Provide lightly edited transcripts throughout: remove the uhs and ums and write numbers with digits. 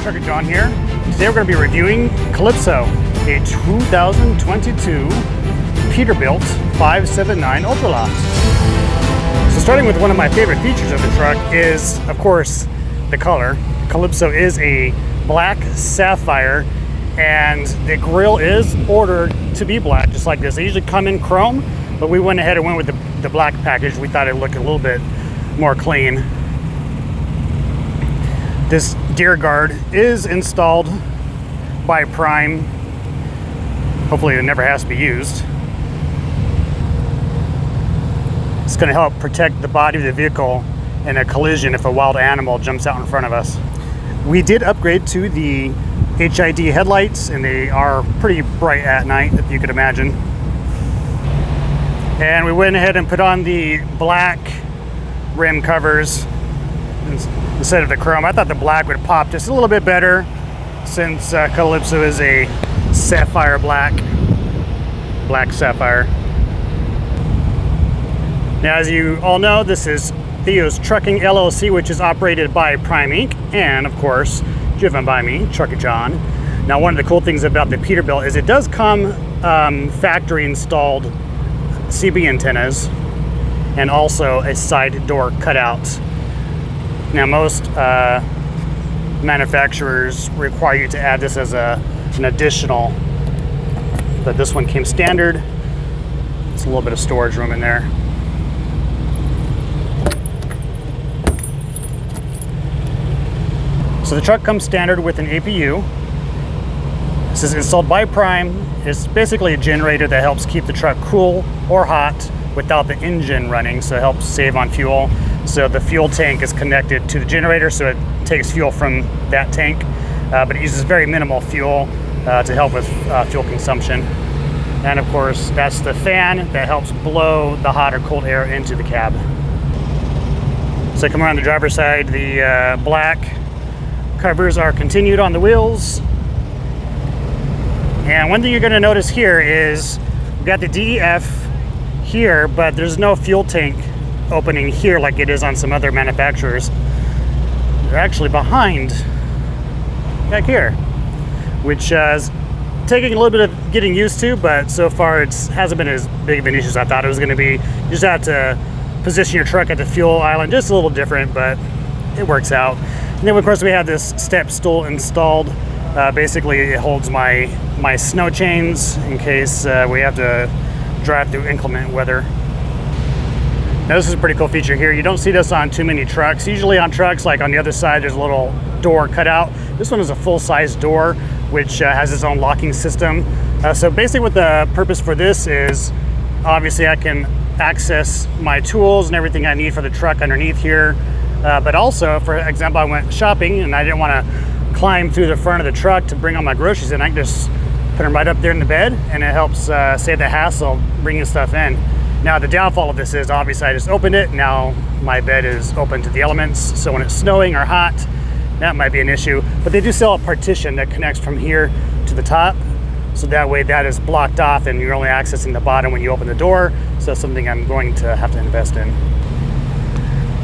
Trucker John here. Today we're going to be reviewing Calypso, a 2022 Peterbilt 579 Ultraloft. So starting with one of my favorite features of the truck is, of course, the color. Calypso is a black sapphire, and the grille is ordered to be black, just like this. They usually come in chrome, but we went ahead and went with the black package. We thought it looked a little bit more clean. This deer guard is installed by Prime. Hopefully it never has to be used. It's going to help protect the body of the vehicle in a collision if a wild animal jumps out in front of us. We did upgrade to the HID headlights, and they are pretty bright at night, if you could imagine. And we went ahead and put on the black rim covers instead of the chrome. I thought the black would pop just a little bit better since Calypso is a sapphire black sapphire. Now, as you all know, this is Theo's Trucking LLC, which is operated by Prime Inc. and, of course, driven by me, Trucker John. Now, one of the cool things about the Peterbilt is it does come factory installed CB antennas and also a side door cutout. Now, most manufacturers require you to add this as an additional, but this one came standard. It's a little bit of storage room in there. So the truck comes standard with an APU. This is installed by Prime. It's basically a generator that helps keep the truck cool or hot without the engine running, so it helps save on fuel. So the fuel tank is connected to the generator, so it takes fuel from that tank, but it uses very minimal fuel to help with fuel consumption. And of course, that's the fan that helps blow the hot or cold air into the cab. So I come around the driver's side, the black covers are continued on the wheels. And one thing you're going to notice here is we've got the DEF here, but there's no fuel tank opening here like it is on some other manufacturers. They're actually behind back here, which is taking a little bit of getting used to, but so far it hasn't been as big of an issue as I thought it was going to be. You just have to position your truck at the fuel island just a little different, but it works out. And then of course we have this step stool installed. Basically it holds my snow chains in case we have to drive through inclement weather. Now this is a pretty cool feature here. You don't see this on too many trucks. Usually on trucks, like on the other side, there's a little door cut out. This one is a full-size door, which has its own locking system. So basically what the purpose for this is, obviously I can access my tools and everything I need for the truck underneath here. But also, for example, I went shopping and I didn't want to climb through the front of the truck to bring all my groceries in. I can just put them right up there in the bed, and it helps save the hassle bringing stuff in. Now, the downfall of this is obviously I just opened it. Now my bed is open to the elements, so when it's snowing or hot, that might be an issue. But they do sell a partition that connects from here to the top, so that way that is blocked off and you're only accessing the bottom when you open the door. So that's something I'm going to have to invest in.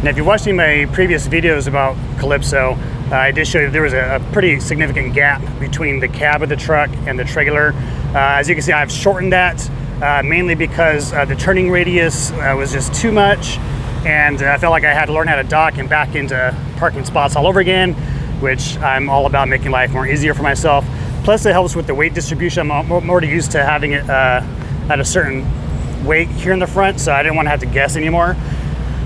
Now, if you're watching my previous videos about Calypso, I did show you there was a pretty significant gap between the cab of the truck and the trailer. As you can see, I've shortened that mainly because the turning radius was just too much, and I felt like I had to learn how to dock and back into parking spots all over again, which I'm all about making life more easier for myself. Plus, it helps with the weight distribution. I'm more used to having it at a certain weight here in the front, so I didn't want to have to guess anymore.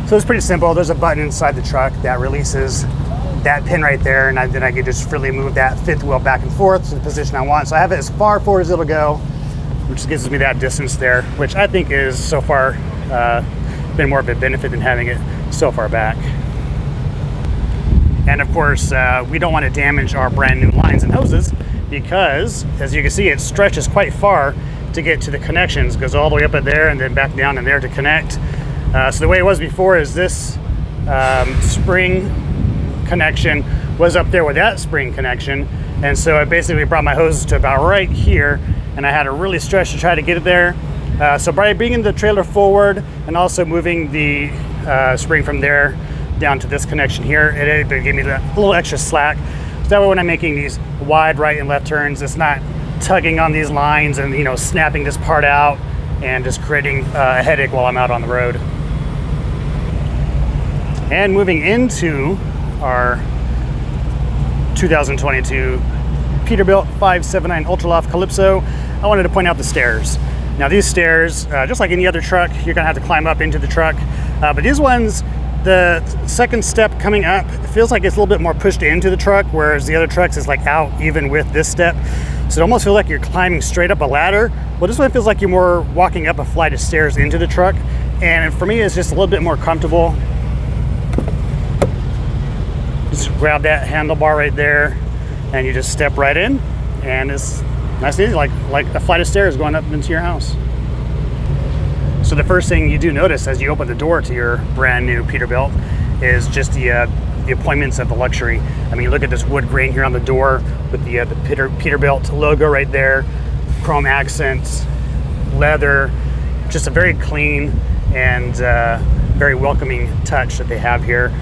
So it's pretty simple. There's a button inside the truck that releases that pin right there, and then I can just freely move that fifth wheel back and forth to the position I want. So I have it as far forward as it'll go, which gives me that distance there, which I think is so far been more of a benefit than having it so far back. And of course, we don't want to damage our brand new lines and hoses because, as you can see, it stretches quite far to get to the connections. It goes all the way up in there and then back down in there to connect. So the way it was before is this spring connection was up there with that spring connection, and so I basically brought my hose to about right here, and I had to really stretch to try to get it there. So by bringing the trailer forward and also moving the spring from there down to this connection here, it gave me a little extra slack. that way when I'm making these wide right and left turns, it's not tugging on these lines and, you know, snapping this part out and just creating a headache while I'm out on the road. And moving into our 2022 Peterbilt 579 Ultraloft Calypso, I wanted to point out the stairs. Now these stairs, just like any other truck, you're gonna have to climb up into the truck. But these ones, the second step coming up, it feels like it's a little bit more pushed into the truck, whereas the other trucks is like out even with this step. So it almost feels like you're climbing straight up a ladder. Well, this one feels like you're more walking up a flight of stairs into the truck. And for me, it's just a little bit more comfortable. Just grab that handlebar right there and you just step right in, and it's nice and easy, like a flight of stairs going up into your house. So the first thing you do notice as you open the door to your brand new Peterbilt is just the appointments of the luxury. I mean, look at this wood grain here on the door with the Peterbilt logo right there, chrome accents, leather, just a very clean and very welcoming touch that they have here.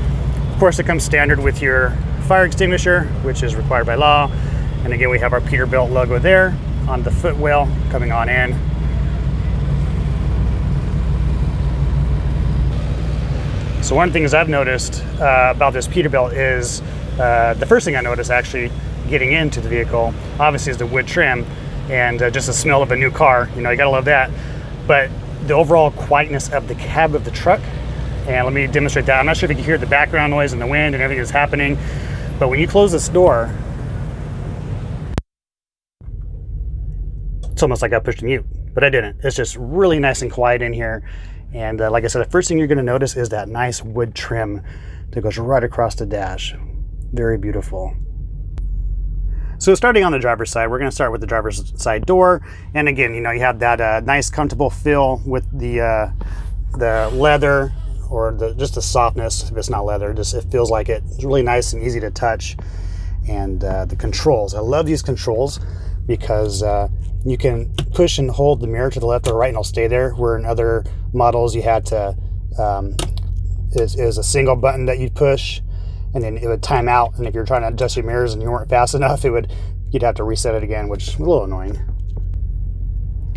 Of course, it comes standard with your fire extinguisher, which is required by law. And again, we have our Peterbilt logo there on the footwell coming on in. So one of the things I've noticed about this Peterbilt is, the first thing I noticed actually getting into the vehicle, obviously, is the wood trim and just the smell of a new car. You know, you gotta love that. But the overall quietness of the cab of the truck, and let me demonstrate that. I'm not sure if you can hear the background noise and the wind and everything that's happening, but when you close this door, it's almost like I pushed mute, but I didn't. It's just really nice and quiet in here. And like I said, the first thing you're gonna notice is that nice wood trim that goes right across the dash. Very beautiful. So starting on the driver's side, we're gonna start with the driver's side door. And again, you know, you have that nice comfortable feel with the leather, or just the softness. If it's not leather, just it feels like it. It's really nice and easy to touch. And the controls, I love these controls because you can push and hold the mirror to the left or right and it'll stay there, where in other models you had to, is a single button that you'd push and then it would time out, and if you're trying to adjust your mirrors and you weren't fast enough, you'd have to reset it again, which is a little annoying.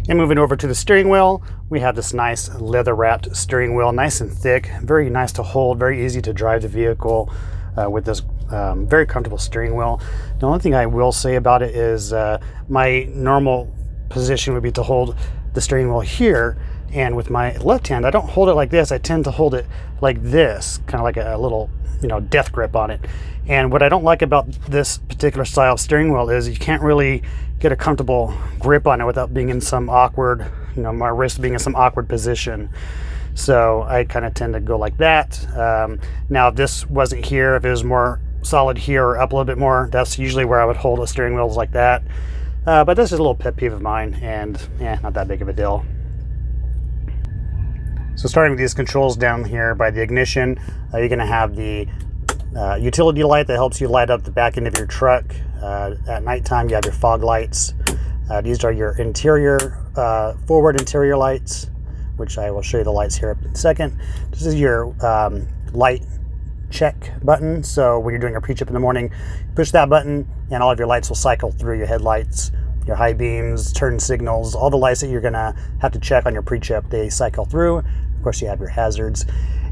And moving over to the steering wheel, we have this nice leather wrapped steering wheel, nice and thick, very nice to hold, very easy to drive the vehicle with this very comfortable steering wheel. The only thing I will say about it is my normal position would be to hold the steering wheel here, and with my left hand, I don't hold it like this. I tend to hold it like this, kind of like a little, you know, death grip on it. And what I don't like about this particular style of steering wheel is you can't really get a comfortable grip on it without being in some awkward, you know, my wrist being in some awkward position. So I kind of tend to go like that. Now, if this wasn't here, if it was more solid here or up a little bit more, that's usually where I would hold a steering wheel like that. But this is a little pet peeve of mine, and not that big of a deal. So starting with these controls down here by the ignition, you're going to have the utility light that helps you light up the back end of your truck. At nighttime, you have your fog lights. These are your interior, forward interior lights, which I will show you the lights here in a second. This is your light check button. So when you're doing a pre-trip in the morning, push that button and all of your lights will cycle through your headlights, your high beams, turn signals, all the lights that you're gonna have to check on your pre-trip, they cycle through. Of course, you have your hazards.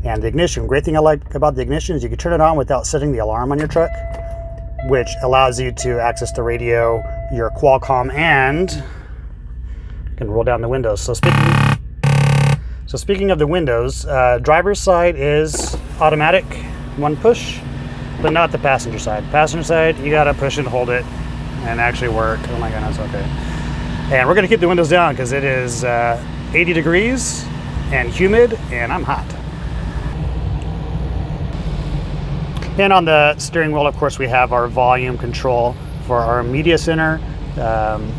And the ignition, great thing I like about the ignition is you can turn it on without setting the alarm on your truck, which allows you to access the radio, your Qualcomm, and you can roll down the windows. So speaking of the windows, driver's side is automatic, one push, but not the passenger side. Passenger side, you gotta push and hold it and actually work. Oh my goodness, okay. And we're gonna keep the windows down because it is 80 degrees and humid, and I'm hot. And on the steering wheel, of course, we have our volume control for our media center.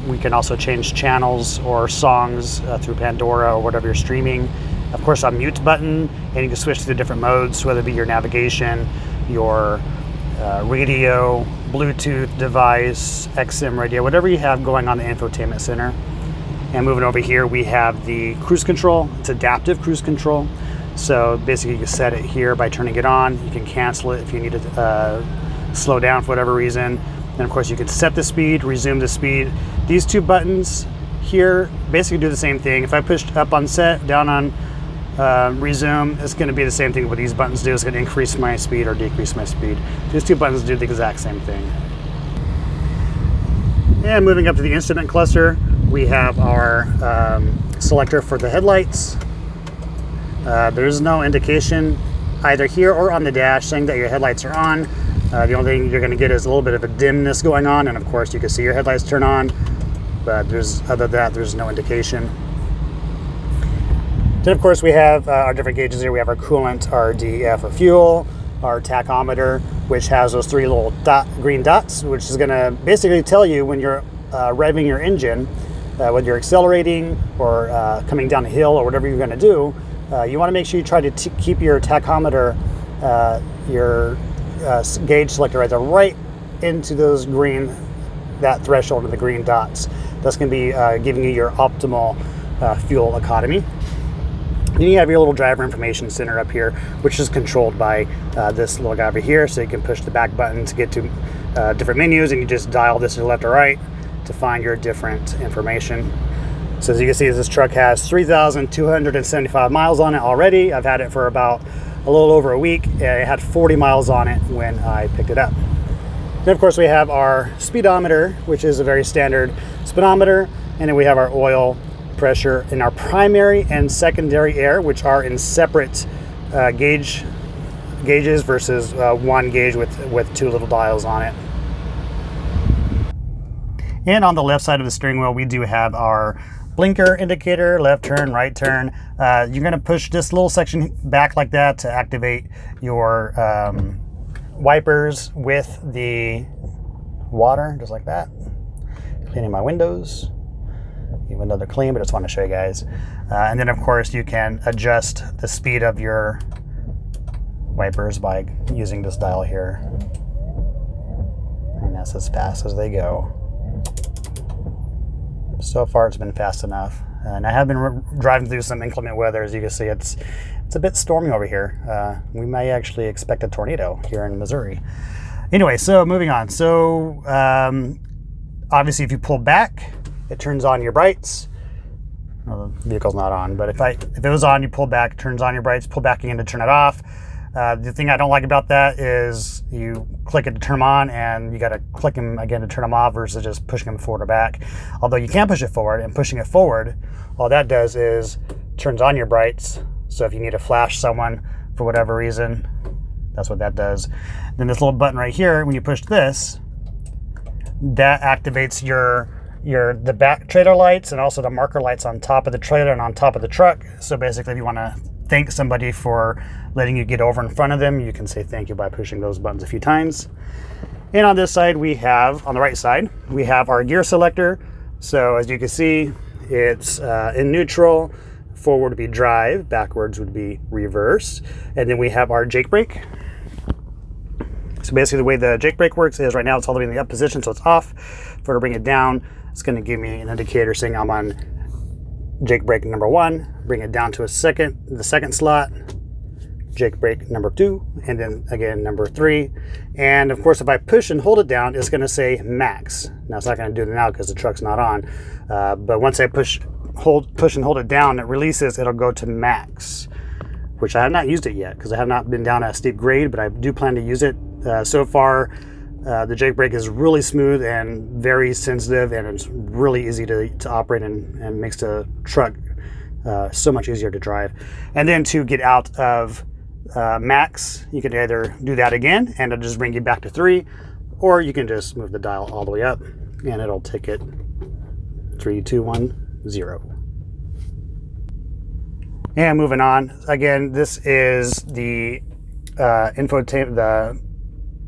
We can also change channels or songs through Pandora or whatever you're streaming. Of course, a mute button, and you can switch to the different modes, whether it be your navigation, your radio, Bluetooth device, XM radio, whatever you have going on the infotainment center. And moving over here, we have the cruise control. It's adaptive cruise control. So basically you can set it here by turning it on. You can cancel it if you need to slow down for whatever reason. And of course you can set the speed, resume the speed. These two buttons here basically do the same thing. If I pushed up on set, down on resume, it's going to be the same thing what these buttons do. It's going to increase my speed or decrease my speed. These two buttons do the exact same thing. And moving up to the instrument cluster, we have our selector for the headlights. There's no indication either here or on the dash saying that your headlights are on. The only thing you're going to get is a little bit of a dimness going on, and of course you can see your headlights turn on, but other than that, there's no indication. Then of course we have our different gauges here. We have our coolant, our DEF or fuel, our tachometer, which has those three little green dots, which is going to basically tell you when you're revving your engine, whether you're accelerating or coming down a hill or whatever you're going to do. You want to make sure you try to keep your tachometer, your gauge selector right into those green, that threshold of the green dots. That's going to be giving you your optimal fuel economy. Then you have your little driver information center up here, which is controlled by this little guy over here. So you can push the back button to get to different menus, and you just dial this to the left or right to find your different information. So as you can see, this truck has 3,275 miles on it already. I've had it for about a little over a week. It had 40 miles on it when I picked it up. Then of course we have our speedometer, which is a very standard speedometer, and then we have our oil pressure in our primary and secondary air, which are in separate gauges versus one gauge with two little dials on it. And on the left side of the steering wheel, we do have our blinker indicator, left turn, right turn. You're going to push this little section back like that to activate your wipers with the water, just like that. Cleaning my windows. Even though they're clean, but I just want to show you guys. And then of course you can adjust the speed of your wipers by using this dial here. And that's as fast as they go. So far it's been fast enough. And I have been driving through some inclement weather. As you can see, it's a bit stormy over here. We may actually expect a tornado here in Missouri. Anyway, so moving on. So obviously if you pull back, it turns on your brights. Well, the vehicle's not on, but if it was on, you pull back, it turns on your brights, pull back again to turn it off. The thing I don't like about that is you click it to turn them on and you got to click them again to turn them off versus just pushing them forward or back. Although you can push it forward, and pushing it forward, all that does is turns on your brights. So if you need to flash someone for whatever reason, that's what that does. Then this little button right here, when you push this, that activates the back trailer lights and also the marker lights on top of the trailer and on top of the truck. So basically if you want to thank somebody for letting you get over in front of them, you can say thank you by pushing those buttons a few times. And on this side we have, on the right side, we have our gear selector. So as you can see, it's in neutral. Forward would be drive, backwards would be reverse. And then we have our Jake brake. So basically the way the Jake brake works is right now it's all the way in the up position, so it's off. For to bring it down, it's going to give me an indicator saying I'm on Jake brake number 1, bring it down to the second slot, Jake brake number 2, and then again number 3. And of course if I push and hold it down, it's going to say max. Now it's not going to do it now because the truck's not on, but once I push and hold it down, it releases, it'll go to max, which I have not used it yet because I have not been down a steep grade, but I do plan to use it. So far the Jake brake is really smooth and very sensitive, and it's really easy to operate and makes the truck so much easier to drive. And then to get out of max, you can either do that again and it'll just bring you back to 3, or you can just move the dial all the way up and it'll take it 3, 2, 1, 0. And moving on, again, this is the infotainment, the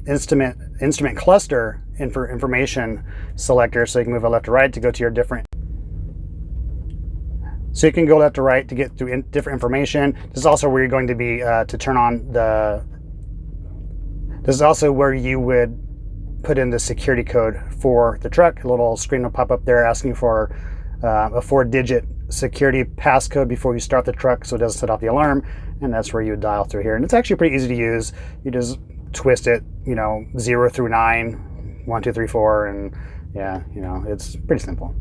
instrument cluster information selector, so you can move it left to right to go to your different. So you can go left to right to get through different information. This is also where you're going to be to turn on the. This is also where you would put in the security code for the truck. A little screen will pop up there asking for a 4-digit security passcode before you start the truck, so it doesn't set off the alarm. And that's where you would dial through here. And it's actually pretty easy to use. You just twist it, you know, 0 through 9, 1, 2, 3, 4, and yeah, you know, it's pretty simple.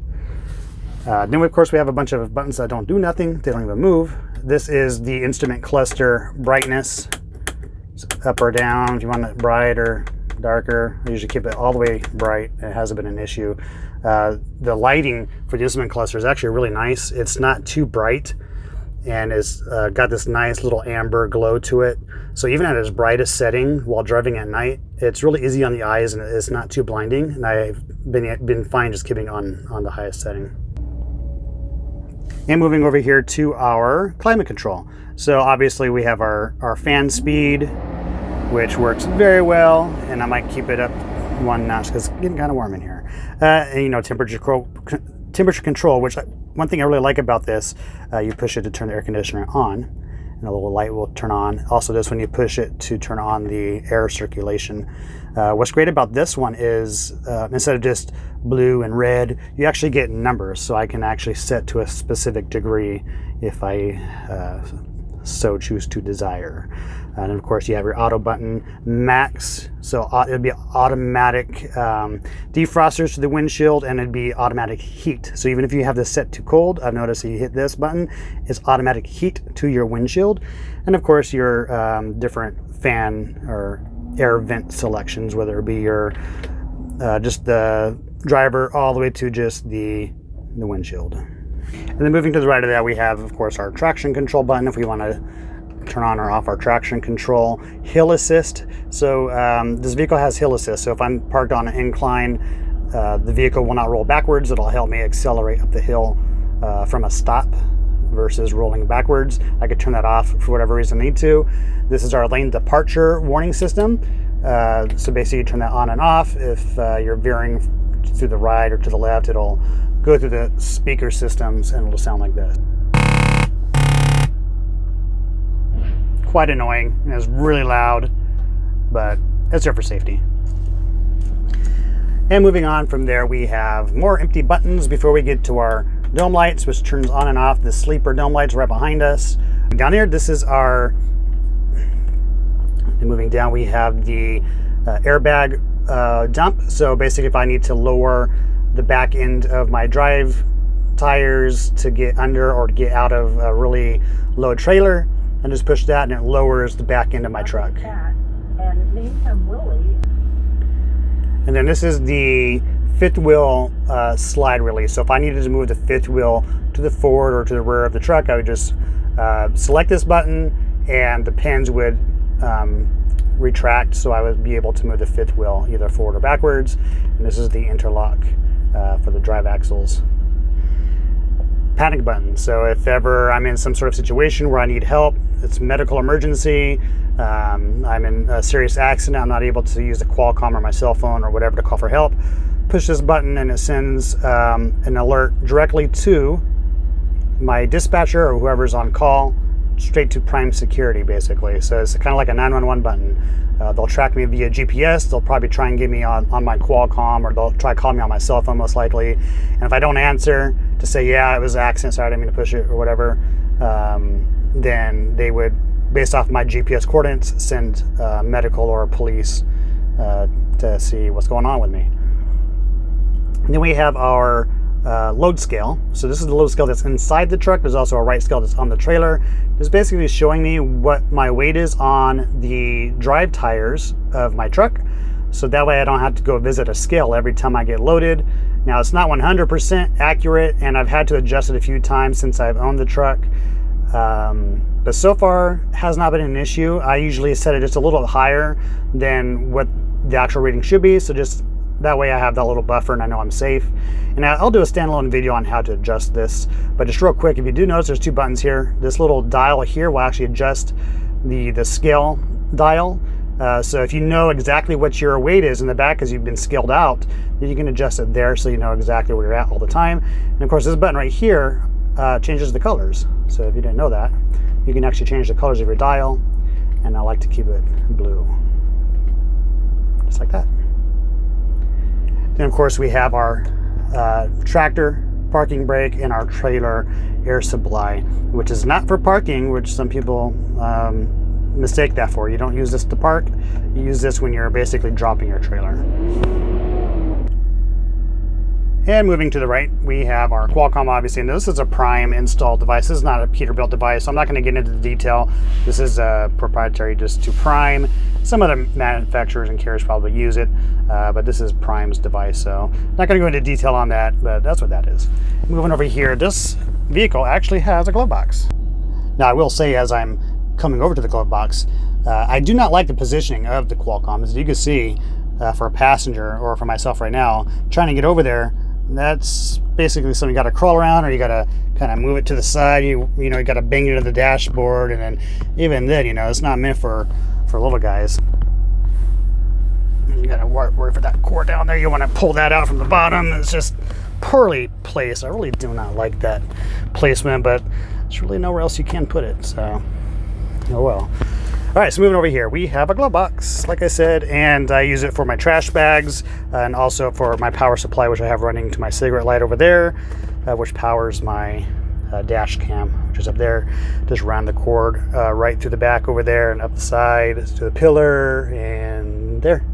Then of course we have a bunch of buttons that don't do nothing. They don't even move. This is the instrument cluster brightness. It's up or down if you want it bright or darker. I usually keep it all the way bright. It hasn't been an issue. The lighting for the instrument cluster is actually really nice. It's not too bright, and it's got this nice little amber glow to it. So even at its brightest setting while driving at night, it's really easy on the eyes and it's not too blinding. And I've been fine just keeping on the highest setting. And moving over here to our climate control. So obviously we have our fan speed, which works very well, and I might keep it up 1 notch because it's getting kind of warm in here. And, you know, temperature control, which one thing I really like about this, you push it to turn the air conditioner on, and a little light will turn on. Also, this when you push it to turn on the air circulation. What's great about this one is instead of just blue and red, you actually get numbers, so I can actually set to a specific degree if I so choose to desire. And of course you have your auto button max, so it'll be automatic defrosters to the windshield, and it'd be automatic heat. So even if you have this set to cold, I've noticed that you hit this button, it's automatic heat to your windshield. And of course your different fan or air vent selections, whether it be your just the driver all the way to just the windshield. And then moving to the right of that, we have of course our traction control button if we want to turn on or off our traction control. Hill assist. So this vehicle has hill assist, so if I'm parked on an incline, the vehicle will not roll backwards. It'll help me accelerate up the hill from a stop versus rolling backwards. I could turn that off for whatever reason I need to. This is our lane departure warning system. So basically you turn that on and off. If you're veering to the right or to the left, it'll go through the speaker systems and it'll sound like this. Quite annoying, and it's really loud, but it's there for safety. And moving on from there, we have more empty buttons before we get to our dome lights, which turns on and off the sleeper dome lights right behind us. Down here, this is our, moving down, we have the airbag dump. So basically if I need to lower the back end of my drive tires to get under or to get out of a really low trailer, and just push that and it lowers the back end of my truck. And then this is the fifth wheel slide release. So if I needed to move the fifth wheel to the forward or to the rear of the truck, I would just select this button and the pins would retract, so I would be able to move the fifth wheel either forward or backwards. And this is the interlock for the drive axles. Panic button. So if ever I'm in some sort of situation where I need help, it's medical emergency, I'm in a serious accident, I'm not able to use the Qualcomm or my cell phone or whatever to call for help, push this button and it sends an alert directly to my dispatcher or whoever's on call, straight to prime security basically. So it's kind of like a 911 button. They'll track me via GPS. They'll probably try and get me on my Qualcomm, or they'll try to call me on my cell phone most likely. And if I don't answer to say, yeah, it was an accident, sorry, I didn't mean to push it or whatever, then they would, based off my GPS coordinates, send medical or police to see what's going on with me. And then we have our load scale. So this is the load scale that's inside the truck. There's also a right scale that's on the trailer. It's basically showing me what my weight is on the drive tires of my truck. So that way I don't have to go visit a scale every time I get loaded. Now it's not 100% accurate, and I've had to adjust it a few times since I've owned the truck. But so far has not been an issue. I usually set it just a little higher than what the actual rating should be. So just that way I have that little buffer and I know I'm safe. And I'll do a standalone video on how to adjust this. But just real quick, if you do notice there's two buttons here. This little dial here will actually adjust the scale dial. So if you know exactly what your weight is in the back because you've been scaled out, then you can adjust it there so you know exactly where you're at all the time. And of course this button right here changes the colors. So if you didn't know that, you can actually change the colors of your dial. And I like to keep it blue. Just like that. Then of course we have our tractor parking brake and our trailer air supply, which is not for parking, which some people mistake that for. You don't use this to park. You use this when you're basically dropping your trailer. And moving to the right, we have our Qualcomm, obviously, and this is a Prime installed device. This is not a Peterbilt device, so I'm not going to get into the detail. This is proprietary just to Prime. Some other manufacturers and carriers probably use it, but this is Prime's device, so I'm not going to go into detail on that, but that's what that is. Moving over here, this vehicle actually has a glove box. Now, I will say, as I'm coming over to the glove box, I do not like the positioning of the Qualcomm. As you can see, for a passenger, or for myself right now, trying to get over there, that's basically something you got to crawl around, or you got to kind of move it to the side. You know, you got to bang it into the dashboard, and then even then, you know, it's not meant for little guys. You got to worry for that cord down there. You want to pull that out from the bottom. It's just poorly placed. I really do not like that placement, but there's really nowhere else you can put it. So, oh well. All right, so moving over here, we have a glove box, like I said, and I use it for my trash bags and also for my power supply, which I have running to my cigarette light over there, which powers my dash cam, which is up there. Just run the cord right through the back over there and up the side to the pillar and there.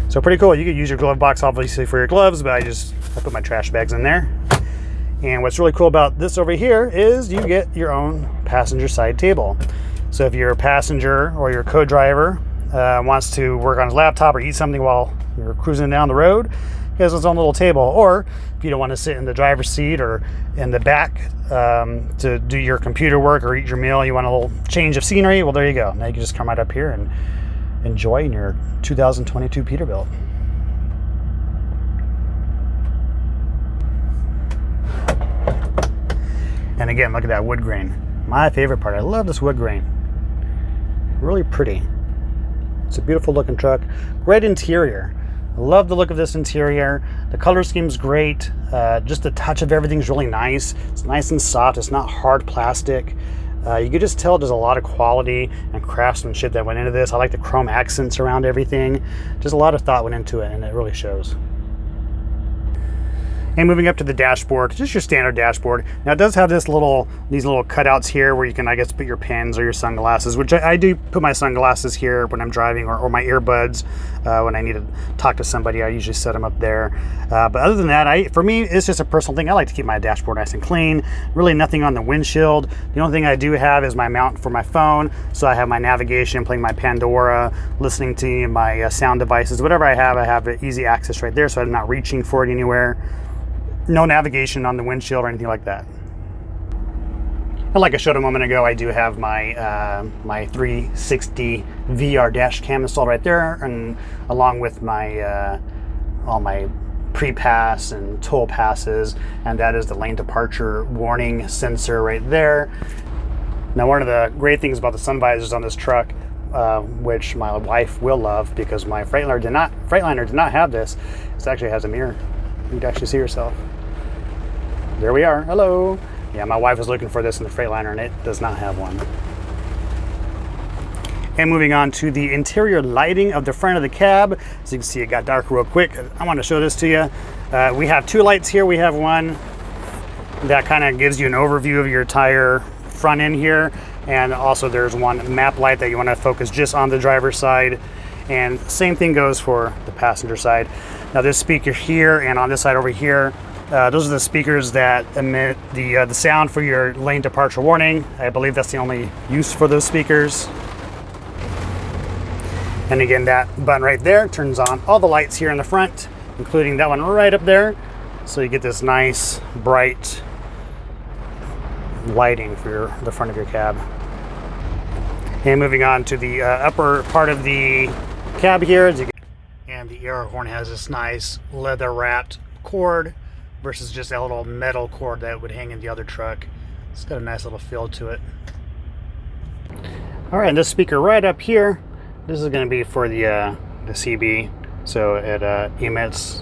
So pretty cool. You could use your glove box obviously for your gloves, but I put my trash bags in there. And what's really cool about this over here is you get your own passenger side table. So if you're a passenger or your co-driver wants to work on his laptop or eat something while you're cruising down the road, he has his own little table. Or if you don't want to sit in the driver's seat or in the back to do your computer work or eat your meal, you want a little change of scenery, well, there you go. Now you can just come right up here and enjoy in your 2022 Peterbilt. And again, look at that wood grain. My favorite part. I love this wood grain. Really pretty. It's a beautiful looking truck. Great interior. I love the look of this interior. The color scheme's great. Just the touch of everything's really nice. It's nice and soft. It's not hard plastic. You could just tell there's a lot of quality and craftsmanship that went into this. I like the chrome accents around everything. Just a lot of thought went into it, and it really shows. And moving up to the dashboard, just your standard dashboard. Now it does have these little cutouts here where you can, I guess, put your pens or your sunglasses, which I do put my sunglasses here when I'm driving, or my earbuds when I need to talk to somebody. I usually set them up there. But other than that, for me, it's just a personal thing. I like to keep my dashboard nice and clean. Really nothing on the windshield. The only thing I do have is my mount for my phone. So I have my navigation, playing my Pandora, listening to my sound devices. Whatever I have easy access right there, so I'm not reaching for it anywhere. No navigation on the windshield or anything like that. And like I showed a moment ago, I do have my my 360 VR dash cam installed right there, and along with my all my pre-pass and toll passes, and that is the lane departure warning sensor right there. Now, one of the great things about the sun visors on this truck, which my wife will love because my Freightliner did not have this, it actually has a mirror. You can actually see yourself. There we are. Hello. Yeah, my wife was looking for this in the Freightliner, and it does not have one. And moving on to the interior lighting of the front of the cab. As you can see, it got dark real quick. I want to show this to you. We have two lights here. We have one that kind of gives you an overview of your entire front end here. And also there's one map light that you want to focus just on the driver's side. And same thing goes for the passenger side. Now this speaker here and on this side over here, those are the speakers that emit the sound for your lane departure warning. I believe that's the only use for those speakers. And again, that button right there turns on all the lights here in the front, including that one right up there. So you get this nice, bright lighting for the front of your cab. And moving on to the upper part of the cab here, and the air horn has this nice leather wrapped cord versus just that little metal cord that would hang in the other truck. It's got a nice little feel to it. All right, and this speaker right up here, this is going to be for the CB, so it emits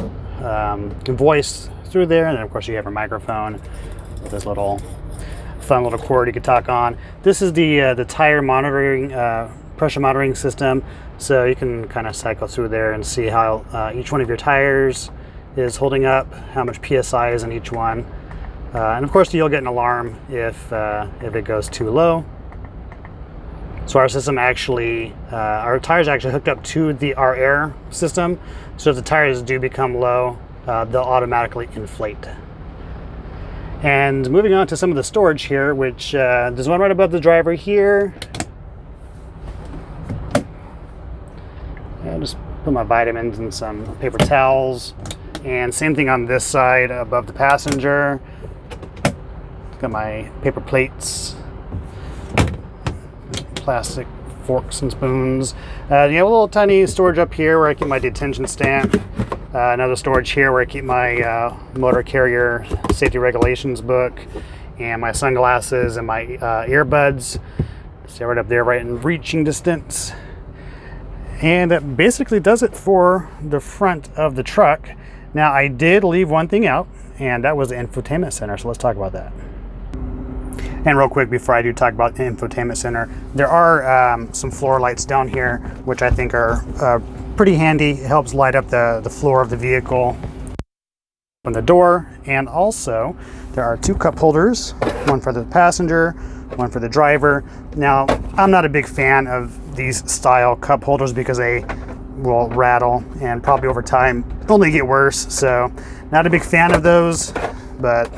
voice through there, and then of course you have a microphone with this little fun little cord you could talk on. This is the tire monitoring, pressure monitoring system, so you can kind of cycle through there and see how each one of your tires is holding up, how much PSI is in each one, and of course you'll get an alarm if it goes too low. So our system actually, our tires actually hooked up to our air system. So if the tires do become low, they'll automatically inflate. And moving on to some of the storage here, which there's one right above the driver here. I'll just put my vitamins and some paper towels. And same thing on this side above the passenger. Got my paper plates, plastic forks and spoons. You have a little tiny storage up here where I keep my detention stamp. Another storage here where I keep my motor carrier safety regulations book and my sunglasses and my earbuds. So right up there, right in reaching distance. And that basically does it for the front of the truck. Now I did leave one thing out, and that was the infotainment center. So let's talk about that. And real quick, before I do talk about the infotainment center, there are some floor lights down here, which I think are pretty handy. It helps light up the floor of the vehicle. Open the door, and also there are 2 cup holders, one for the passenger, one for the driver. Now, I'm not a big fan of these style cup holders because they will rattle and probably over time only get worse. So, not a big fan of those, but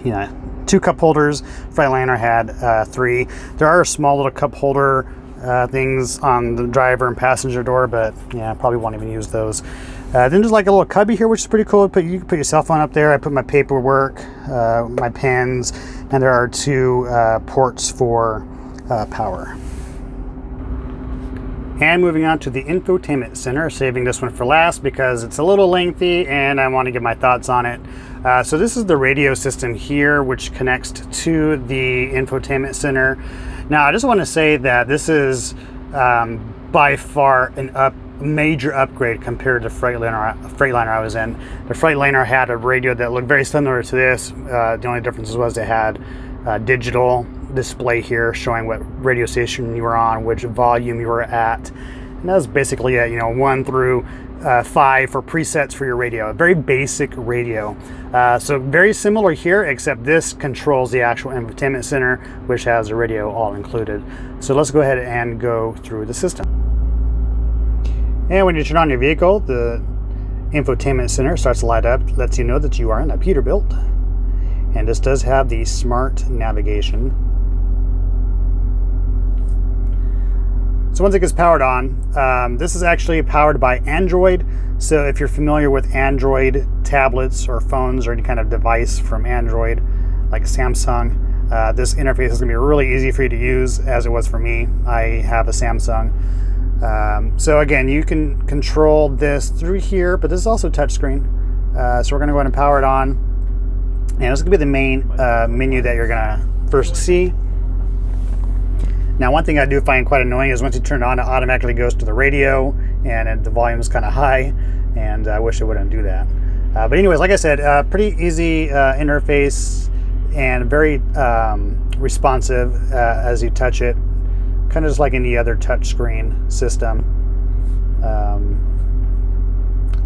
you know, 2 cup holders. Freightliner had 3. There are small little cup holder things on the driver and passenger door, but yeah, probably won't even use those. Then there's like a little cubby here, which is pretty cool. You can put your cell phone up there. I put my paperwork, my pens, and there are 2 ports for power. And moving on to the infotainment center, saving this one for last because it's a little lengthy and I want to give my thoughts on it. So this is the radio system here, which connects to the infotainment center. Now, I just want to say that this is by far a major upgrade compared to Freightliner I was in. The Freightliner had a radio that looked very similar to this. The only difference was it had digital display here showing what radio station you were on, which volume you were at. And that was basically it, 1 through 5 for presets for your radio. A very basic radio. So very similar here, except this controls the actual infotainment center, which has the radio all included. So let's go ahead and go through the system. And when you turn on your vehicle, the infotainment center starts to light up, lets you know that you are in a Peterbilt. And this does have the smart navigation. So once it gets powered on, this is actually powered by Android. So if you're familiar with Android tablets or phones or any kind of device from Android, like Samsung, this interface is going to be really easy for you to use, as it was for me. I have a Samsung. So again, you can control this through here, but this is also touchscreen. So we're going to go ahead and power it on. And this is going to be the main menu that you're going to first see. Now, one thing I do find quite annoying is once you turn it on, it automatically goes to the radio, and the volume is kind of high, and I wish it wouldn't do that. But anyways, like I said, pretty easy interface and very responsive as you touch it, kind of just like any other touchscreen system. A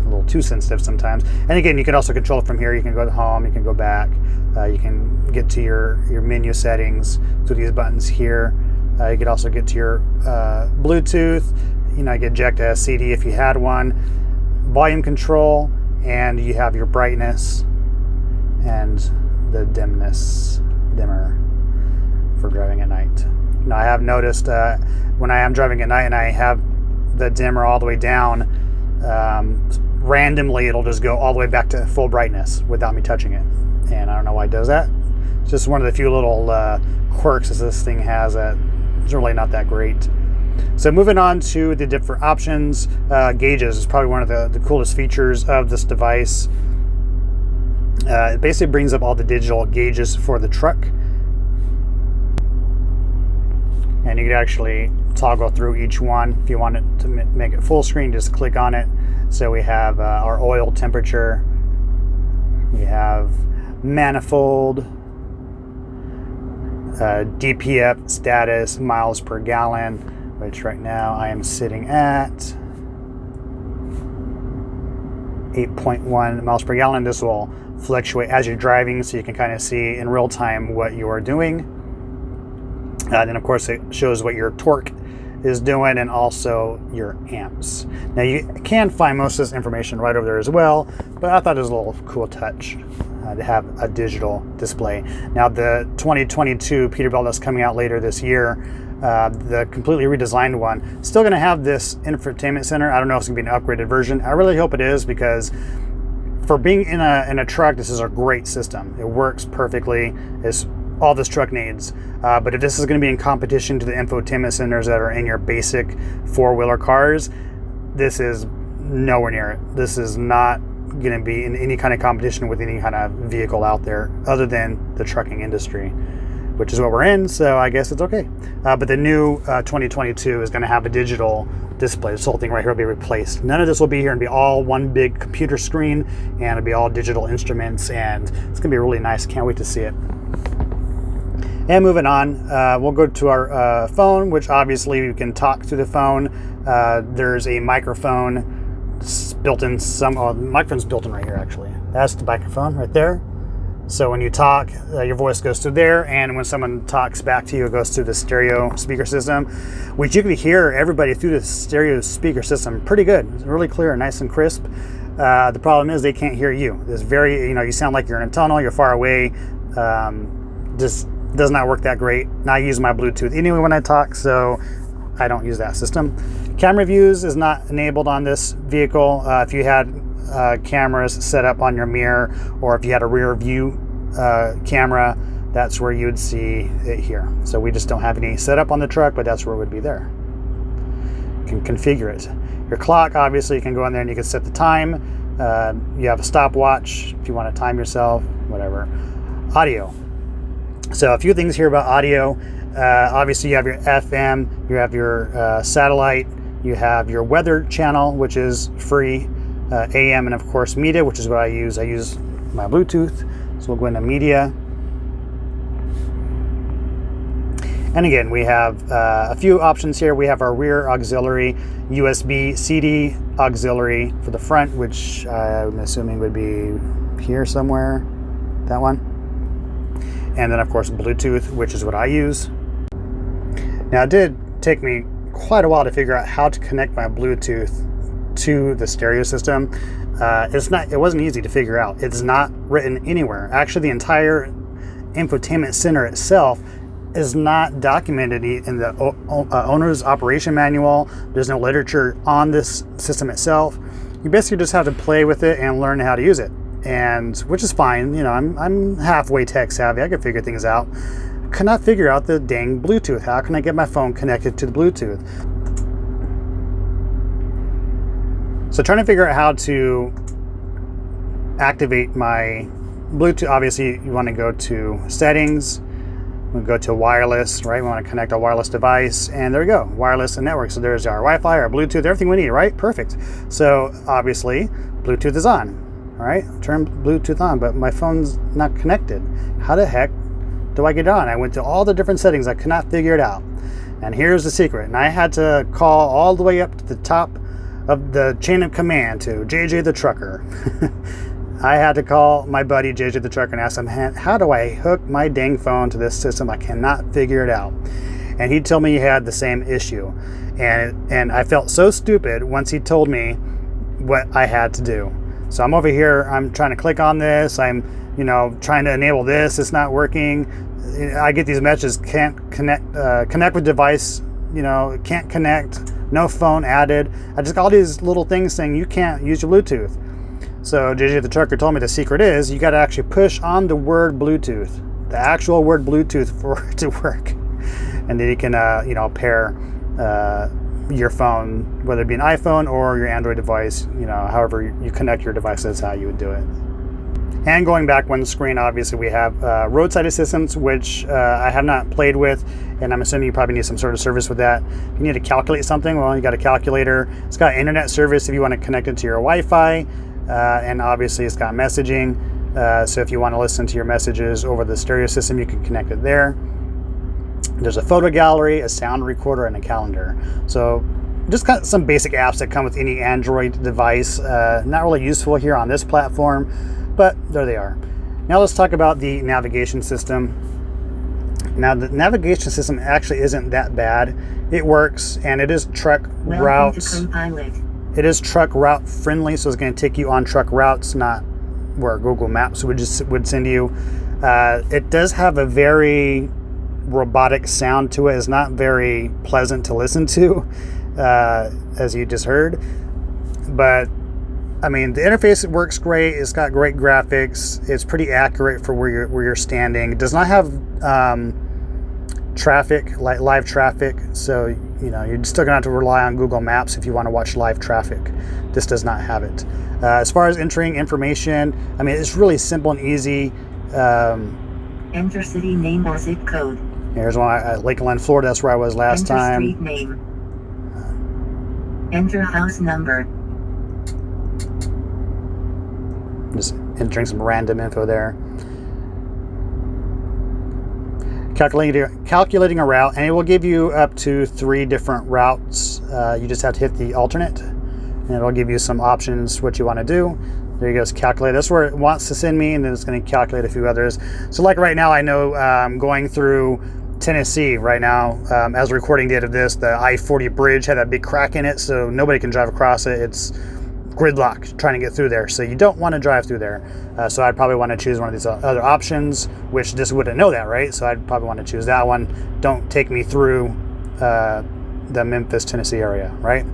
little too sensitive sometimes. And again, you can also control it from here. You can go to home, you can go back, you can get to your menu settings through these buttons here. You could also get to your Bluetooth, you can eject a CD if you had one, volume control, and you have your brightness and the dimmer for driving at night. Now, I have noticed when I am driving at night and I have the dimmer all the way down, randomly it'll just go all the way back to full brightness without me touching it. And I don't know why it does that. It's just one of the few little quirks that this thing has that is really not that great. So moving on to the different options, gauges is probably one of the coolest features of this device. It basically brings up all the digital gauges for the truck. And you can actually toggle through each one. If you want it to make it full screen, just click on it. So we have our oil temperature, we have manifold, DPF status, miles per gallon, which right now I am sitting at 8.1 miles per gallon. This will fluctuate as you're driving, so you can kind of see in real time what you are doing. Then of course it shows what your torque is doing and also your amps. Now you can find most of this information right over there as well, but I thought it was a little cool touch to have a digital display. Now the 2022 Peterbilt that's coming out later this year, the completely redesigned one, still going to have this infotainment center. I don't know if it's going to be an upgraded version. I really hope it is, because for being in a truck, this is a great system. It works perfectly. It's all this truck needs. But if this is going to be in competition to the infotainment centers that are in your basic four-wheeler cars, this is nowhere near it. This is not going to be in any kind of competition with any kind of vehicle out there other than the trucking industry, which is what we're in, so I guess it's okay. But the new 2022 is going to have a digital display. This whole thing right here will be replaced. None of this will be here and be all one big computer screen, and it'll be all digital instruments, and it's going to be really nice. Can't wait to see it. And moving on, we'll go to our phone, which obviously you can talk through the phone. There's a microphone built in. The microphone's built in right here, actually. That's the microphone right there. So when you talk, your voice goes through there, and when someone talks back to you, it goes through the stereo speaker system, which you can hear everybody through the stereo speaker system pretty good. It's really clear, nice and crisp. The problem is they can't hear you. It's very, you sound like you're in a tunnel, you're far away. Just does not work that great. Now I use my Bluetooth anyway when I talk, so I don't use that system. Camera views is not enabled on this vehicle. If you had cameras set up on your mirror, or if you had a rear view camera, that's where you would see it here. So we just don't have any set up on the truck, but that's where it would be there. You can configure it. Your clock, obviously, you can go in there and you can set the time. You have a stopwatch if you want to time yourself, whatever. Audio. So a few things here about audio. Obviously you have your FM, you have your satellite, you have your weather channel, which is free, AM, and of course media, which is what I use. I use my Bluetooth, so we'll go into media. And again, we have a few options here. We have our rear auxiliary, USB CD auxiliary for the front, which I'm assuming would be here somewhere, that one. And then of course Bluetooth, which is what I use. Now it did take me quite a while to figure out how to connect my Bluetooth to the stereo system. It wasn't easy to figure out. It's not written anywhere. Actually, the entire infotainment center itself is not documented in the owner's operation manual. There's no literature on this system itself. You basically just have to play with it and learn how to use it, and which is fine. I'm halfway tech savvy. I can figure things out. Could not figure out the dang Bluetooth. How can I get my phone connected to the Bluetooth? So trying to figure out how to activate my Bluetooth. Obviously you want to go to settings, we go to wireless, right? We want to connect a wireless device, and there we go, wireless and network. So there's our Wi-Fi, our Bluetooth, everything we need, right? Perfect. So obviously Bluetooth is on, all right? Turn Bluetooth on, but my phone's not connected. How the heck do I get it on? I went to all the different settings. I could not figure it out. And here's the secret. And I had to call all the way up to the top of the chain of command to JJ the trucker. I had to call my buddy JJ the trucker and ask him, how do I hook my dang phone to this system? I cannot figure it out. And he told me he had the same issue. And I felt so stupid once he told me what I had to do. So I'm over here, I'm trying to click on this, I'm trying to enable this, it's not working. I get these messages, can't connect with device, can't connect, no phone added. I just got all these little things saying you can't use your Bluetooth. So JJ the trucker told me the secret is you got to actually push on the word Bluetooth, the actual word Bluetooth, for it to work. And then you can, pair your phone, whether it be an iPhone or your Android device, however you connect your device, that's how you would do it. And going back one screen, obviously we have roadside assistance, which I have not played with, and I'm assuming you probably need some sort of service with that. If you need to calculate something, well, you got a calculator. It's got internet service if you want to connect it to your Wi-Fi, and obviously it's got messaging. So if you want to listen to your messages over the stereo system, you can connect it there. There's a photo gallery, a sound recorder, and a calendar. So just got some basic apps that come with any Android device. Not really useful here on this platform, but there they are. Now let's talk about the navigation system. Now the navigation system actually isn't that bad. It works, and it is truck routes. It is truck route friendly, so it's going to take you on truck routes, not where Google Maps would send you. It does have a very robotic sound to it. It's not very pleasant to listen to, as you just heard. But I mean, the interface works great. It's got great graphics. It's pretty accurate for where you're standing. It does not have traffic, like live traffic. So, you know, you're still gonna have to rely on Google Maps if you want to watch live traffic. This does not have it. As far as entering information, I mean, it's really simple and easy. Enter city name or zip code. Here's one, Lakeland, Florida. That's where I was last time. Street name. Enter house number. Just entering some random info there. Calculating a route, and it will give you up to 3 different routes. You just have to hit the alternate, and it'll give you some options what you want to do. There you go, it's calculate. That's where it wants to send me, and then it's going to calculate a few others. So like right now, I know going through Tennessee right now, as a recording date of this, the I-40 bridge had that big crack in it, so nobody can drive across it. It's gridlock trying to get through there, so you don't want to drive through there. So I'd probably want to choose one of these other options, which this wouldn't know that, right? So I'd probably want to choose that one. Don't take me through the Memphis, Tennessee area, right?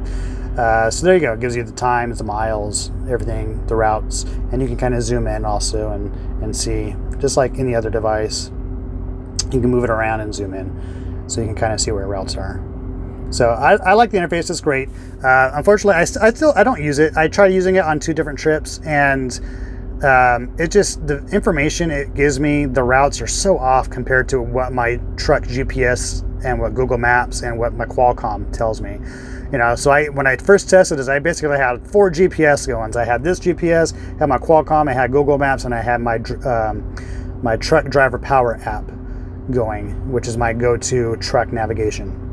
So there you go. It gives you the times, the miles, everything, the routes, and you can kind of zoom in also and see, just like any other device, you can move it around and zoom in, so you can kind of see where routes are. So I like the interface. It's great. Unfortunately, I don't use it. I tried using it on 2 different trips, and it just, the information it gives me, the routes are so off compared to what my truck GPS and what Google Maps and what my Qualcomm tells me. You know, so when I first tested this, I basically had 4 GPS going. I had this GPS, had my Qualcomm, I had Google Maps, and I had my my truck driver power app going, which is my go-to truck navigation.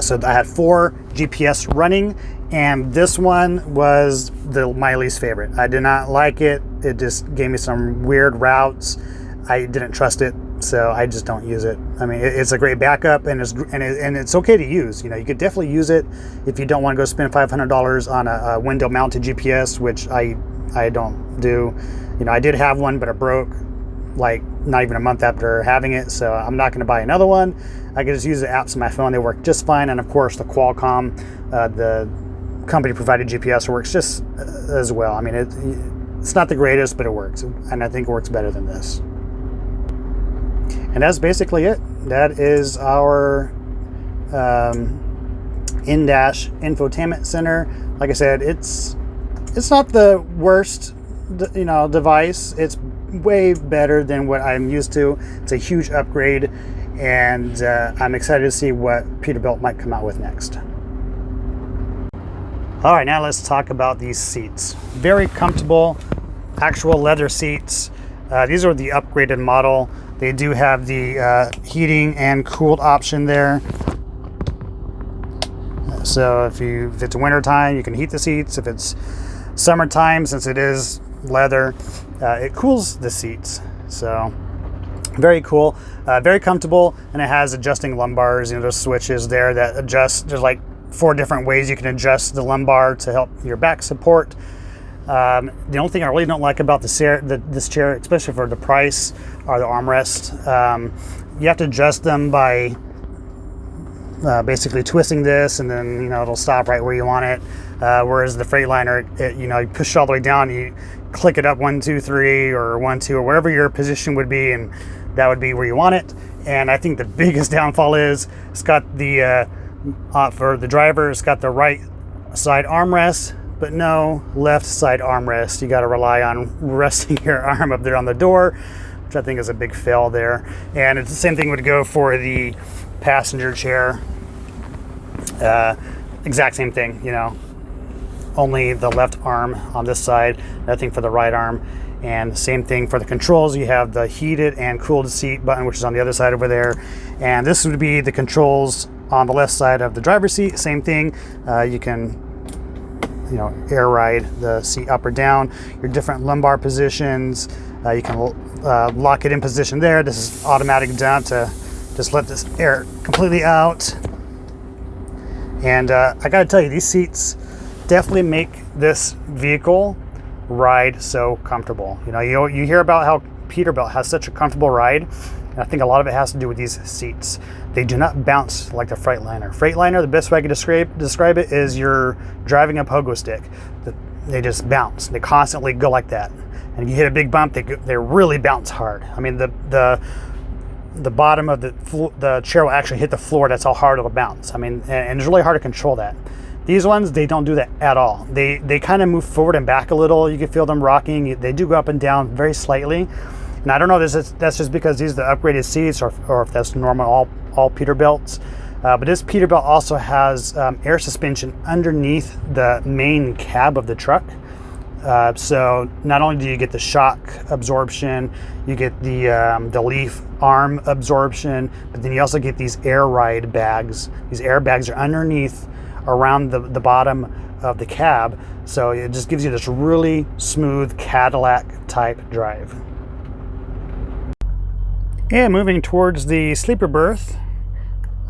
So I had 4 GPS running, and this one was my least favorite. I did not like it. It just gave me some weird routes. I didn't trust it, so I just don't use it. I mean, it's a great backup, and it's okay to use. You know, you could definitely use it if you don't want to go spend $500 on a window-mounted GPS, which I don't do. You know, I did have one, but it broke like not even a month after having it, so I'm not going to buy another one. I can just use the apps on my phone. They work just fine, and of course the Qualcomm, the company provided GPS, works just as well. I mean, it's not the greatest, but it works, and I think it works better than this. And that's basically it. That is our in-dash infotainment center. Like I said, it's not the worst, you know, device. It's way better than what I'm used to. It's a huge upgrade, and I'm excited to see what Peterbilt might come out with next. All right, now let's talk about these seats. Very comfortable, actual leather seats. These are the upgraded model. They do have the heating and cooled option there. So if it's winter time, you can heat the seats. If it's summertime, since it is leather, it cools the seats. So very cool, very comfortable, and it has adjusting lumbars. You know, there's switches there that adjust. There's like 4 different ways you can adjust the lumbar to help your back support. The only thing I really don't like about this chair, especially for the price, are the armrests. You have to adjust them by basically twisting this, and then, you know, it'll stop right where you want it. Whereas the Freightliner, you know, you push all the way down, you click it up 1, 2, 3, or 1, 2, or wherever your position would be, and that would be where you want it. And I think the biggest downfall is it's got the for the driver, it's got the right side armrest, but no left side armrest. You got to rely on resting your arm up there on the door, which I think is a big fail there. And it's the same thing would go for the passenger chair. Exact same thing, you know, only the left arm on this side, nothing for the right arm. And the same thing for the controls. You have the heated and cooled seat button, which is on the other side over there. And this would be the controls on the left side of the driver's seat. Same thing. You can air ride the seat up or down, your different lumbar positions. You can lock it in position there. This is automatic dump to just let this air completely out. And I gotta tell you, these seats definitely make this vehicle ride so comfortable. You hear about how Peterbilt has such a comfortable ride, and I think a lot of it has to do with these seats. They do not bounce like the Freightliner. Freightliner, the best way I could describe it is you're driving a pogo stick. They just bounce. They constantly go like that. And if you hit a big bump, they really bounce hard. I mean, the bottom of the chair will actually hit the floor. That's how hard it'll bounce. I mean, and it's really hard to control that. These ones, they don't do that at all. They kind of move forward and back a little. You can feel them rocking. They do go up and down very slightly. And I don't know if that's just because these are the upgraded seats or if that's normal all Peterbilts. But this Peterbilt also has air suspension underneath the main cab of the truck. So not only do you get the shock absorption, you get the leaf arm absorption, but then you also get these air ride bags. These air bags are underneath around the bottom of the cab. So it just gives you this really smooth Cadillac type drive. And moving towards the sleeper berth,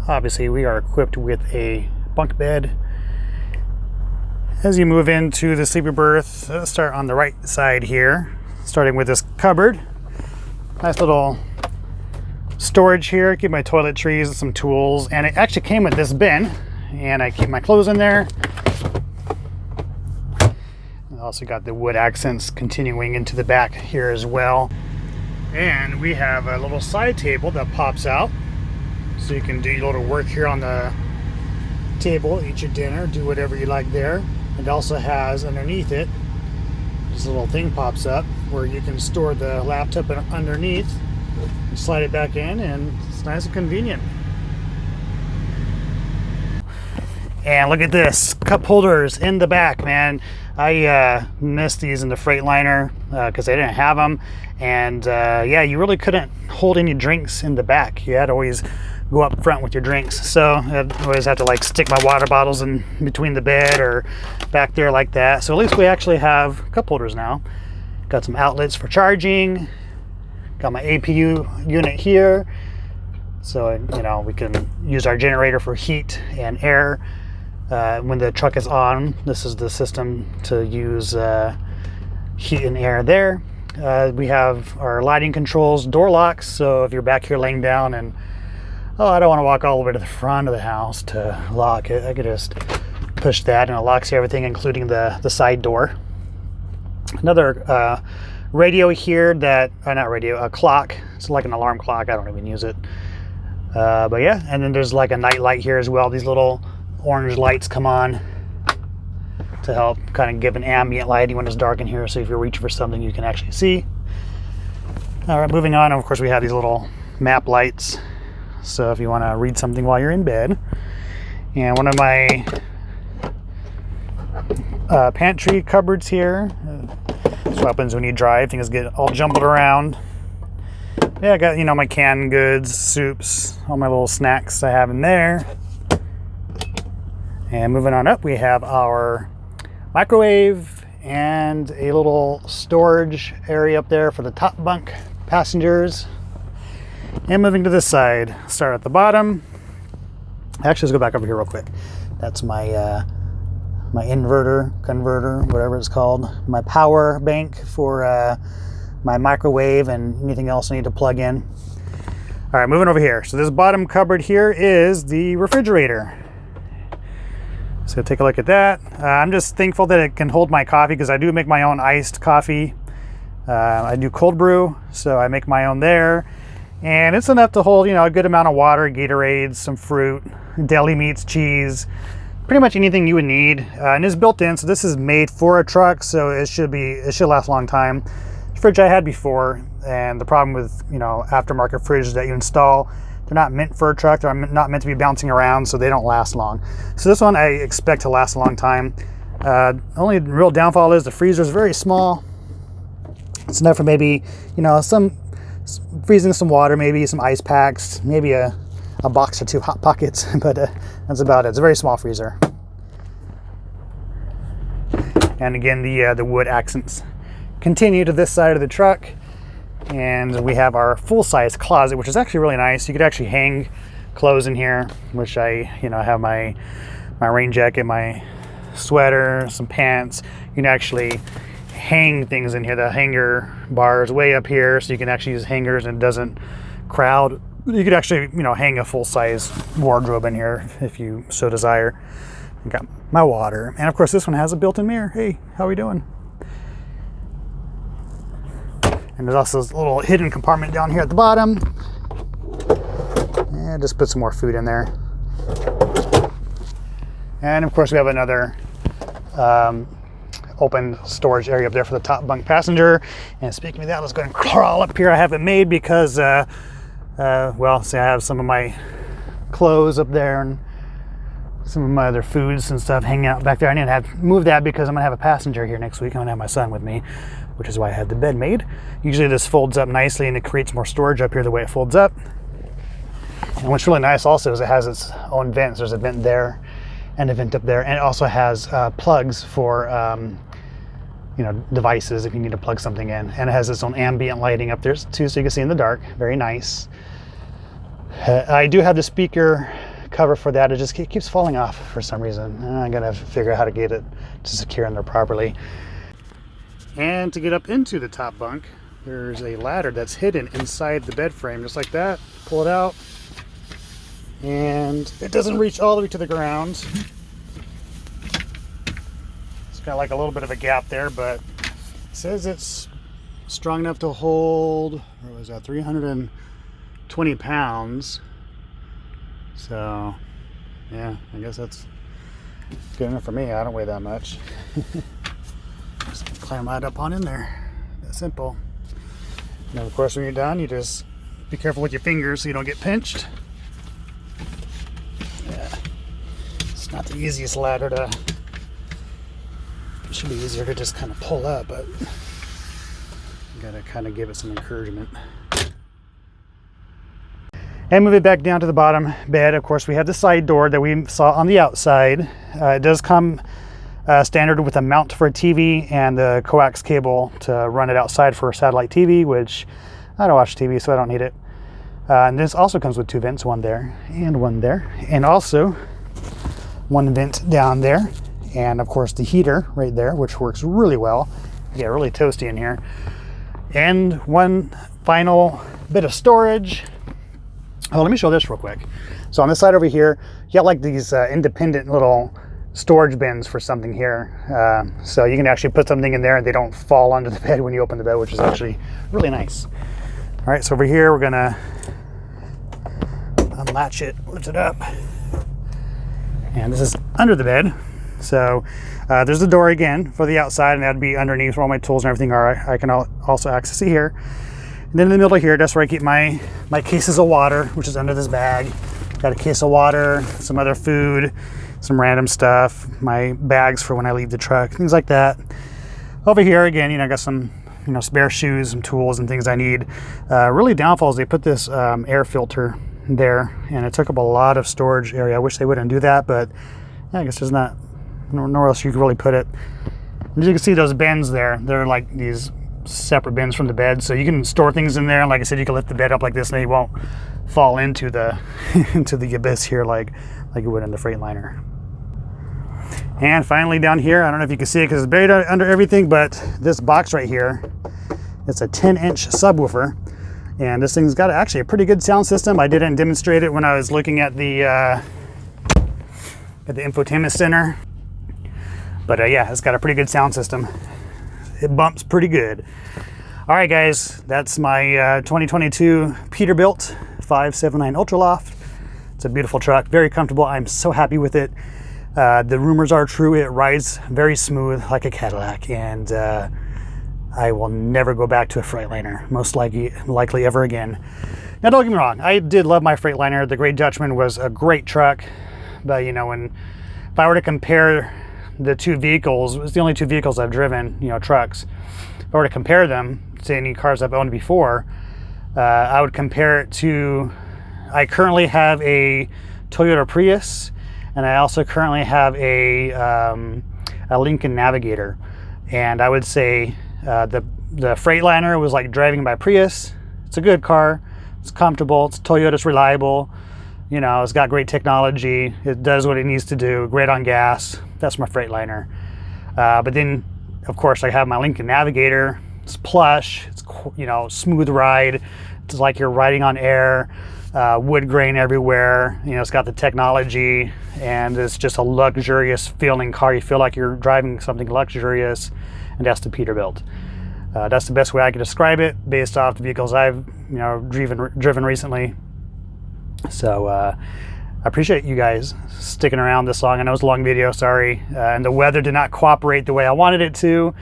obviously we are equipped with a bunk bed. As you move into the sleeper berth, let's start on the right side here, starting with this cupboard. Nice little storage here. Keep my toiletries and some tools, and it actually came with this bin, and I keep my clothes in there. I also got the wood accents continuing into the back here as well. And we have a little side table that pops out, so you can do your little work here on the table, eat your dinner, do whatever you like there. It also has underneath it, this little thing pops up where you can store the laptop underneath. You slide it back in, and it's nice and convenient. And look at this, cup holders in the back, man. I missed these in the Freightliner because they didn't have them. And yeah, you really couldn't hold any drinks in the back. You had to always go up front with your drinks. So I'd always have to like stick my water bottles in between the bed or back there like that. So at least we actually have cup holders now. Got some outlets for charging. Got my APU unit here. So, we can use our generator for heat and air. When the truck is on, this is the system to use heat and air there. We have our lighting controls, door locks, so if you're back here laying down and I don't want to walk all the way to the front of the house to lock it, I could just push that and it locks everything, including the side door. Another radio here a clock. It's like an alarm clock. I don't even use it. But yeah, and then there's like a night light here as well. These little orange lights come on to help kind of give an ambient lighting when it's dark in here, so if you're reaching for something you can actually see. All right, moving on, of course we have these little map lights, so if you want to read something while you're in bed. And one of my pantry cupboards here. That's what happens when you drive, things get all jumbled around. Yeah, I got my canned goods, soups, all my little snacks I have in there. And moving on up, we have our microwave and a little storage area up there for the top bunk passengers. And moving to this side, start at the bottom. Actually, let's go back over here real quick. That's my my converter, whatever it's called. My power bank for my microwave and anything else I need to plug in. All right, moving over here. So this bottom cupboard here is the refrigerator. So take a look at that. I'm just thankful that it can hold my coffee because I do make my own iced coffee. I do cold brew, so I make my own there. And it's enough to hold, a good amount of water, Gatorades, some fruit, deli meats, cheese, pretty much anything you would need. And it's built in, so this is made for a truck, so it should last a long time. The fridge I had before, and the problem with, aftermarket fridges that you install, they're not meant for a truck. They're not meant to be bouncing around, so they don't last long. So this one I expect to last a long time. Only real downfall is the freezer is very small. It's enough for maybe, some freezing some water, maybe some ice packs, maybe a box or two Hot Pockets, but that's about it. It's a very small freezer. And again, the wood accents continue to this side of the truck. And we have our full-size closet, which is actually really nice. You could actually hang clothes in here, which I have my rain jacket, my sweater, some pants. You can actually hang things in here. The hanger bar is way up here, so you can actually use hangers and it doesn't crowd. You could actually, hang a full-size wardrobe in here if you so desire. I got my water, and of course this one has a built-in mirror. Hey, how are we doing? And there's also this little hidden compartment down here at the bottom. And just put some more food in there. And of course we have another open storage area up there for the top bunk passenger. And speaking of that, let's go ahead and crawl up here. I have it made because, well, see, I have some of my clothes up there and some of my other foods and stuff hanging out back there. I need to have to move that because I'm gonna have a passenger here next week. I'm gonna have my son with me, which is why I had the bed made. Usually this folds up nicely and it creates more storage up here the way it folds up. And what's really nice also is it has its own vents. There's a vent there and a vent up there, and it also has plugs for devices if you need to plug something in. And it has its own ambient lighting up there too, so you can see in the dark. Very nice. I do have the speaker cover for that. It just keeps falling off for some reason. I'm gonna have to figure out how to get it to secure in there properly. And to get up into the top bunk, there's a ladder that's hidden inside the bed frame, just like that. Pull it out, and it doesn't reach all the way to the ground. It's got like a little bit of a gap there, but it says it's strong enough to hold, what was that, 320 pounds. So, yeah, I guess that's good enough for me. I don't weigh that much. Just climb right up on in there. That's simple. And of course, when you're done, you just be careful with your fingers so you don't get pinched. Yeah, it's not the easiest ladder to. It should be easier to just kind of pull up, but you gotta kind of give it some encouragement. And move it back down to the bottom bed. Of course, we have the side door that we saw on the outside. It does come standard with a mount for a TV and the coax cable to run it outside for a satellite TV, which I don't watch TV, so I don't need it. And this also comes with two vents, one there and one there. And also one vent down there. And of course the heater right there, which works really well. You get really toasty in here. And one final bit of storage. Oh, let me show this real quick. So on this side over here, you got like these independent little storage bins for something here. So you can actually put something in there and they don't fall under the bed when you open the bed, which is actually really nice. All right, so over here, we're gonna unlatch it, lift it up. And this is under the bed. So there's the door again for the outside, and that'd be underneath where all my tools and everything are. I can also access it here. And then in the middle here, that's where I keep my cases of water, which is under this bag. Got a case of water, some other food, some random stuff, my bags for when I leave the truck, things like that. Over here again, I got some spare shoes, some tools and things I need. Really downfalls, they put this air filter there, and it took up a lot of storage area. I wish they wouldn't do that, but yeah, I guess there's nowhere else you could really put it. As you can see, those bins there, they're like these separate bins from the bed, so you can store things in there. And like I said, you can lift the bed up like this and they won't fall into the into the abyss here like you would in the Freightliner. And finally down here, I don't know if you can see it because it's buried under everything, but this box right here, it's a 10-inch subwoofer, and this thing's got actually a pretty good sound system. I didn't demonstrate it when I was looking at the infotainment center, but yeah, it's got a pretty good sound system. It bumps pretty good. All right, guys, that's my 2022 Peterbilt 579 Ultraloft. It's a beautiful truck, very comfortable. I'm so happy with it. The rumors are true. It rides very smooth like a Cadillac, and I will never go back to a Freightliner, most likely ever again. Now, don't get me wrong. I did love my Freightliner. The Great Dutchman was a great truck, but if I were to compare the two vehicles, it's the only two vehicles I've driven, trucks. If I were to compare them to any cars I've owned before, I would compare it to, I currently have a Toyota Prius, and I also currently have a Lincoln Navigator. And I would say the Freightliner was like driving my Prius. It's a good car. It's comfortable. It's Toyota. It's reliable. You know, it's got great technology. It does what it needs to do. Great on gas. That's my Freightliner. But then, of course, I have my Lincoln Navigator. It's plush. It's, you know, smooth ride. It's like you're riding on air. Wood grain everywhere. You know, it's got the technology, and it's just a luxurious feeling car. You feel like you're driving something luxurious, and that's the Peterbilt. That's the best way I can describe it based off the vehicles I've, you know, driven recently. So I appreciate you guys sticking around this long. I know it's a long video, sorry. And the weather did not cooperate the way I wanted it to.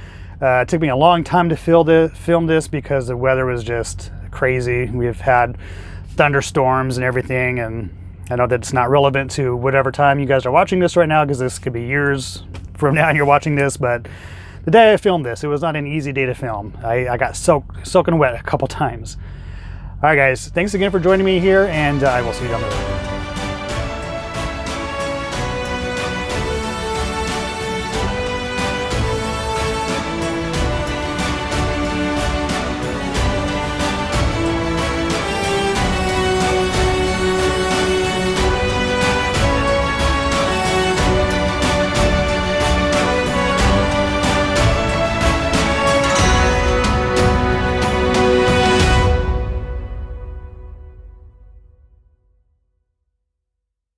It took me a long time to film this because the weather was just crazy. We've had thunderstorms and everything, and I know that it's not relevant to whatever time you guys are watching this right now, because this could be years from now and you're watching this, but the day I filmed this, it was not an easy day to film. I got soaking wet a couple times. All right, guys, thanks again for joining me here, and I will see you down the road.